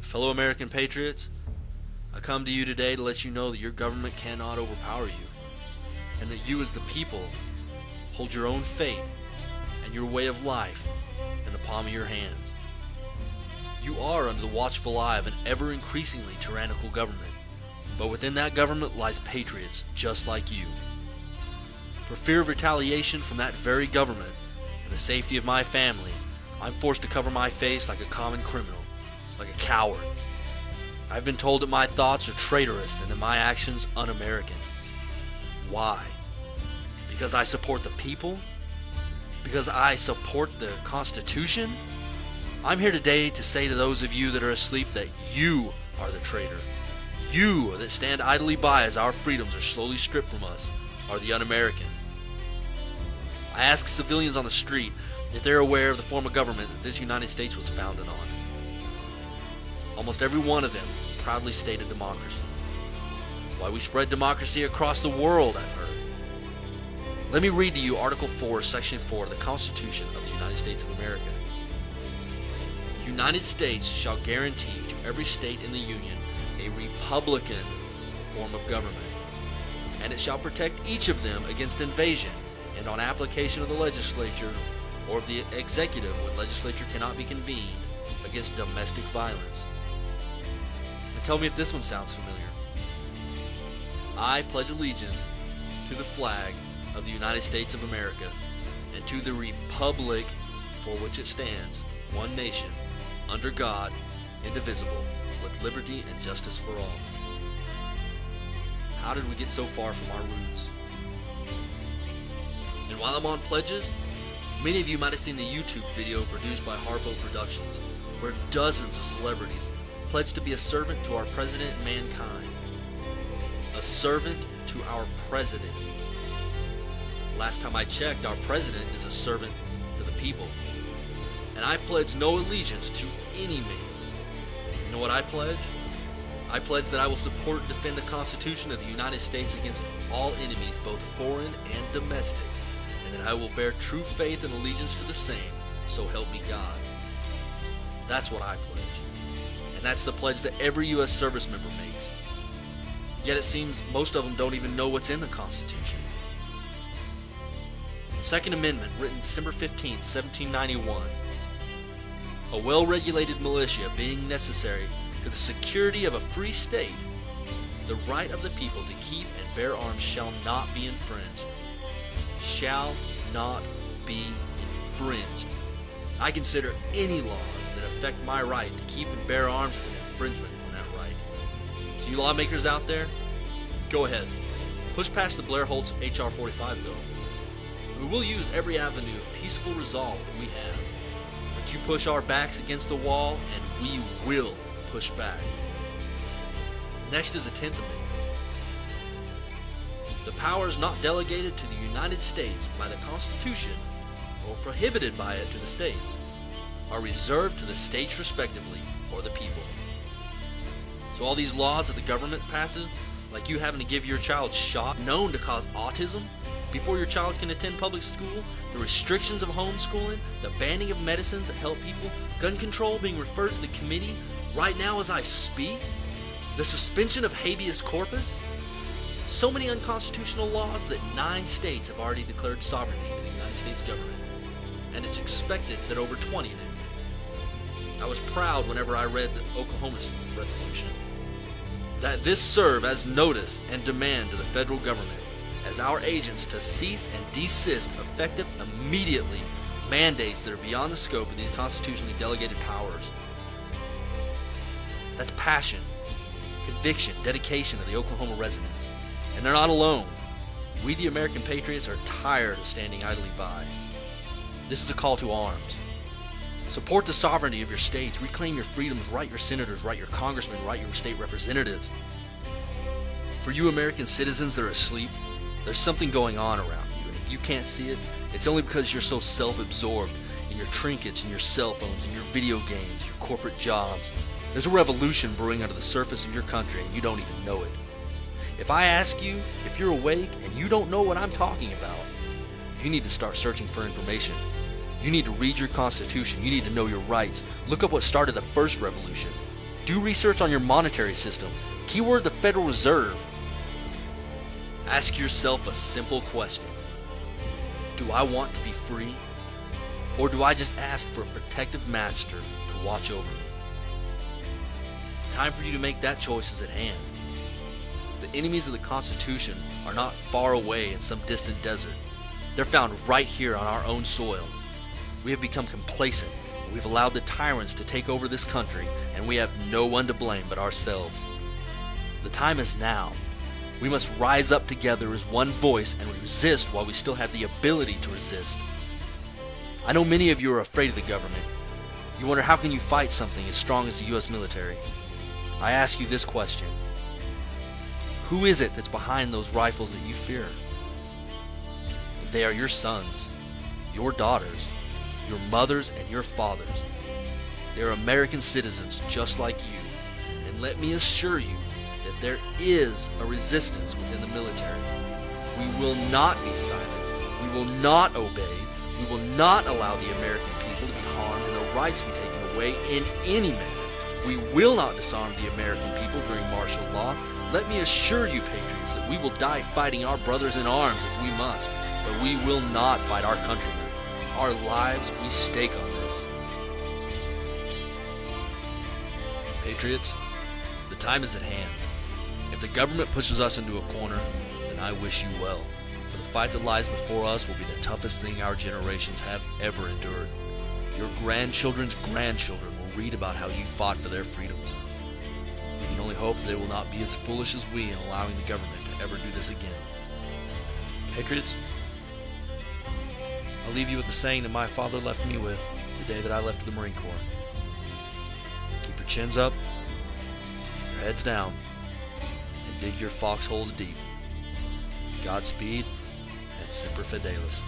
Fellow American patriots, I come to you today to let you know that your government cannot overpower you, and that you as the people hold your own fate and your way of life in the palm of your hands. You are under the watchful eye of an ever-increasingly tyrannical government, but within that government lies patriots just like you. For fear of retaliation from that very government and the safety of my family, I'm forced to cover my face like a common criminal, like a coward. I've been told that my thoughts are traitorous and that my actions un-American. Why? Because I support the people? Because I support the Constitution? I'm here today to say to those of you that are asleep that you are the traitor. You that stand idly by as our freedoms are slowly stripped from us are the un-American. I ask civilians on the street if they're aware of the form of government that this United States was founded on. Almost every one of them proudly stated democracy. Why, we spread democracy across the world, I've heard. Let me read to you Article 4, Section 4 of the Constitution of the United States of America. The United States shall guarantee to every state in the Union a republican form of government, and it shall protect each of them against invasion and on application of the legislature or of the executive when legislature cannot be convened against domestic violence. And tell me if this one sounds familiar. I pledge allegiance to the flag of the United States of America and to the republic for which it stands, one nation, under God, indivisible, with liberty and justice for all. How did we get so far from our roots? And while I'm on pledges, many of you might have seen the YouTube video produced by Harpo Productions, where dozens of celebrities pledged to be a servant to our president and mankind. A servant to our president. Last time I checked, our president is a servant to the people. And I pledge no allegiance to any man. You know what I pledge? I pledge that I will support and defend the Constitution of the United States against all enemies, both foreign and domestic, and that I will bear true faith and allegiance to the same, so help me God. That's what I pledge. And that's the pledge that every U.S. service member makes. Yet it seems most of them don't even know what's in the Constitution. The Second Amendment, written December 15, 1791. A well-regulated militia being necessary to the security of a free state, the right of the people to keep and bear arms shall not be infringed. Shall not be infringed. I consider any laws that affect my right to keep and bear arms as an infringement on that right. So you lawmakers out there, go ahead. Push past the Blair-Holtz H.R. 45 bill. We will use every avenue of peaceful resolve that we have. But you push our backs against the wall, and we will push back. Next is the 10th Amendment. The powers not delegated to the United States by the Constitution or prohibited by it to the states are reserved to the states respectively or the people. So all these laws that the government passes, like you having to give your child shot known to cause autism before your child can attend public school, the restrictions of homeschooling, the banning of medicines that help people, gun control being referred to the committee right now as I speak, the suspension of habeas corpus, so many unconstitutional laws that 9 states have already declared sovereignty to the United States government, and it's expected that over 20 do. I was proud whenever I read the Oklahoma resolution that this serve as notice and demand to the federal government as our agents to cease and desist effective immediately mandates that are beyond the scope of these constitutionally delegated powers. That's passion, conviction, dedication of the Oklahoma residents. And they're not alone. We, the American patriots, are tired of standing idly by. This is a call to arms. Support the sovereignty of your states. Reclaim your freedoms. Write your senators. Write your congressmen. Write your state representatives. For you American citizens that are asleep, there's something going on around you. And if you can't see it, it's only because you're so self-absorbed in your trinkets and your cell phones and your video games, your corporate jobs. There's a revolution brewing under the surface of your country and you don't even know it. If I ask you if you're awake and you don't know what I'm talking about, you need to start searching for information. You need to read your Constitution. You need to know your rights. Look up what started the first revolution. Do research on your monetary system. Keyword the Federal Reserve. Ask yourself a simple question. Do I want to be free? Or do I just ask for a protective master to watch over me? Time for you to make that choice is at hand. The enemies of the Constitution are not far away in some distant desert. They're found right here on our own soil. We have become complacent, and we've allowed the tyrants to take over this country, and we have no one to blame but ourselves. The time is now. We must rise up together as one voice and resist while we still have the ability to resist. I know many of you are afraid of the government. You wonder how can you fight something as strong as the U.S. military? I ask you this question. Who is it that's behind those rifles that you fear? They are your sons, your daughters, your mothers, and your fathers. They are American citizens just like you. And let me assure you that there is a resistance within the military. We will not be silent. We will not obey. We will not allow the American people to be harmed and their rights to be taken away in any manner. We will not disarm the American people during martial law. Let me assure you, patriots, that we will die fighting our brothers in arms if we must, but we will not fight our countrymen. Our lives we stake on this. Patriots, the time is at hand. If the government pushes us into a corner, then I wish you well, for the fight that lies before us will be the toughest thing our generations have ever endured. Your grandchildren's grandchildren will read about how you fought for their freedoms. We can only hope that they will not be as foolish as we in allowing the government to ever do this again. Patriots, I'll leave you with the saying that my father left me with the day that I left the Marine Corps. Keep your chins up, your heads down, and dig your foxholes deep. Godspeed, and Semper Fidelis.